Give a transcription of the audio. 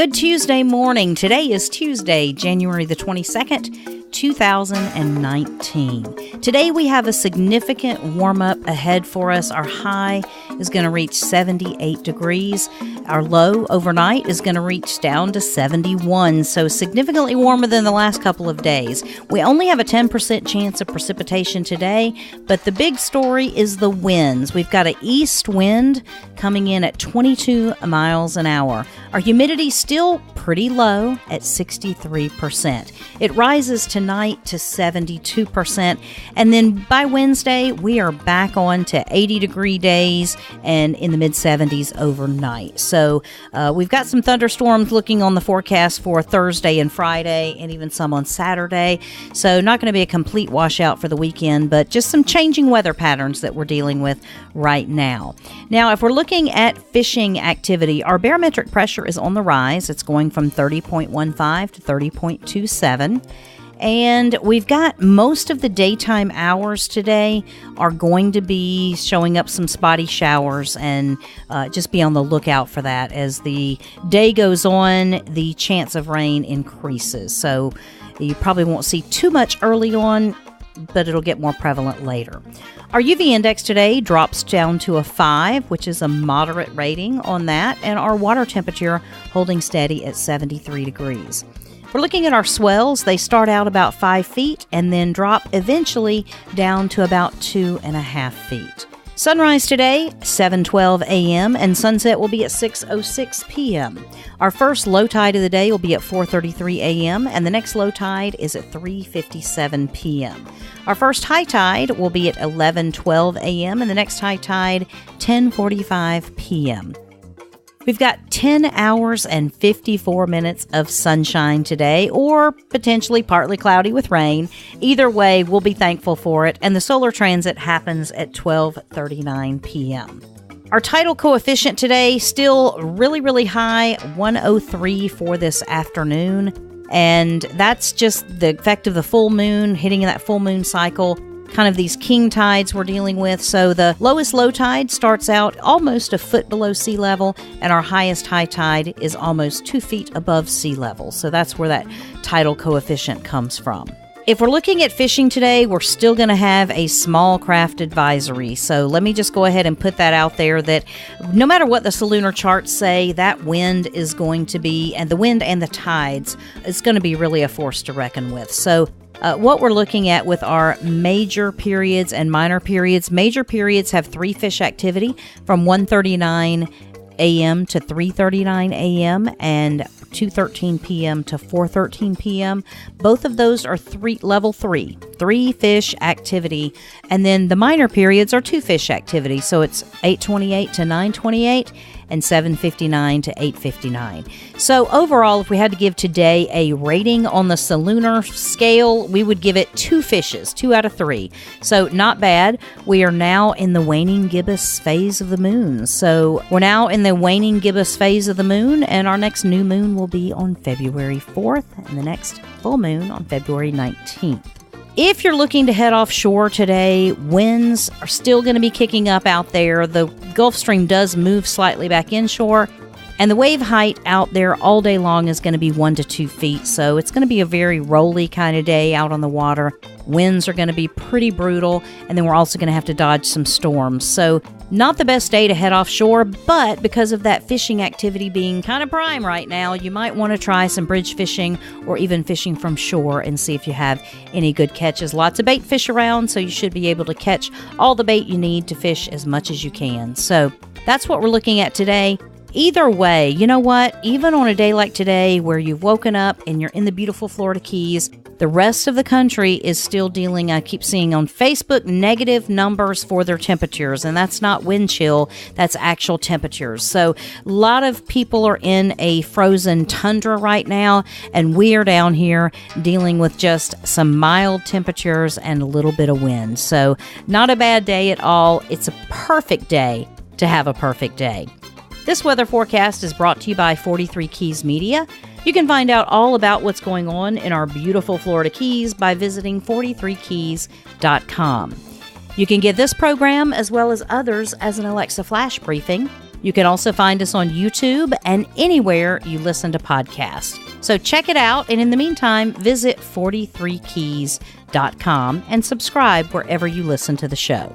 Good Tuesday morning. Today is Tuesday, January the 22nd, 2019. Today we have a significant warm-up ahead for us. Our high is going to reach 78 degrees. Our low overnight is going to reach down to 71, so significantly warmer than the last couple of days. We only have a 10% chance of precipitation today, but the big story is the winds. We've got an east wind coming in at 22 miles an hour. Our humidity still pretty low at 63%. It rises tonight to 72%, and then by Wednesday, we are back on to 80-degree days and in the mid-70s overnight. So we've got some thunderstorms looking on the forecast for Thursday and Friday, and even some on Saturday. So not going to be a complete washout for the weekend, but just some changing weather patterns that we're dealing with right now. Now, if we're looking at fishing activity, our barometric pressure is on the rise. It's going from 30.15 to 30.27. And we've got most of the daytime hours today are going to be showing up some spotty showers, and just be on the lookout for that. As the day goes on, the chance of rain increases. So you probably won't see too much early on, but it'll get more prevalent later. Our UV index today drops down to a 5, which is a moderate rating on that, and our water temperature holding steady at 73 degrees. We're looking at our swells. They start out about 5 feet and then drop eventually down to about 2.5 feet. Sunrise today, 7:12 a.m., and sunset will be at 6:06 p.m. Our first low tide of the day will be at 4:33 a.m., and the next low tide is at 3:57 p.m. Our first high tide will be at 11:12 a.m., and the next high tide, 10:45 p.m. We've got 10 hours and 54 minutes of sunshine today, or potentially partly cloudy with rain. Either way, we'll be thankful for it, and the solar transit happens at 12:39 p.m. Our tidal coefficient today, still really, really high, 103 for this afternoon, and that's just the effect of the full moon, hitting that full moon cycle. Kind of these king tides we're dealing with. So the lowest low tide starts out almost a foot below sea level, and our highest high tide is almost 2 feet above sea level. So that's where that tidal coefficient comes from. If we're looking at fishing today, we're still going to have a small craft advisory. So let me just go ahead and put that out there that no matter what the Solunar charts say, that wind is going to be, and the wind and the tides, is going to be really a force to reckon with. So what we're looking at with our major periods and minor periods, major periods have 3 fish activity from 1:39 a.m. to 3:39 a.m. and 2:13 p.m. to 4:13 p.m. Both of those are level 3 fish activity. And then the minor periods are 2 fish activity. So it's 8:28 to 9:28 and 7:59 to 8:59. So overall, if we had to give today a rating on the Solunar scale, we would give it 2 fishes, 2 out of 3. So not bad. We are now in the waning gibbous phase of the moon. So we're now in the waning gibbous phase of the moon, and our next new moon will be on February 4th, and the next full moon on February 19th. If you're looking to head offshore today, winds are still going to be kicking up out there. The Gulf Stream does move slightly back inshore, and the wave height out there all day long is going to be 1 to 2 feet. So it's going to be a very rolly kind of day out on the water. Winds are going to be pretty brutal, and then we're also going to have to dodge some storms. So not the best day to head offshore, but because of that fishing activity being kind of prime right now, you might want to try some bridge fishing or even fishing from shore and see if you have any good catches. Lots of bait fish around, so you should be able to catch all the bait you need to fish as much as you can. So that's what we're looking at today. Either way, you know what? Even on a day like today where you've woken up and you're in the beautiful Florida Keys, the rest of the country is still dealing, I keep seeing on Facebook, negative numbers for their temperatures. And that's not wind chill, that's actual temperatures. So a lot of people are in a frozen tundra right now, and we are down here dealing with just some mild temperatures and a little bit of wind. So not a bad day at all. It's a perfect day to have a perfect day. This weather forecast is brought to you by 43 Keys Media. You can find out all about what's going on in our beautiful Florida Keys by visiting 43keys.com. You can get this program as well as others as an Alexa flash briefing You can also find us on YouTube and anywhere you listen to podcasts. So check it out, and in the meantime, visit 43keys.com and subscribe wherever you listen to the show.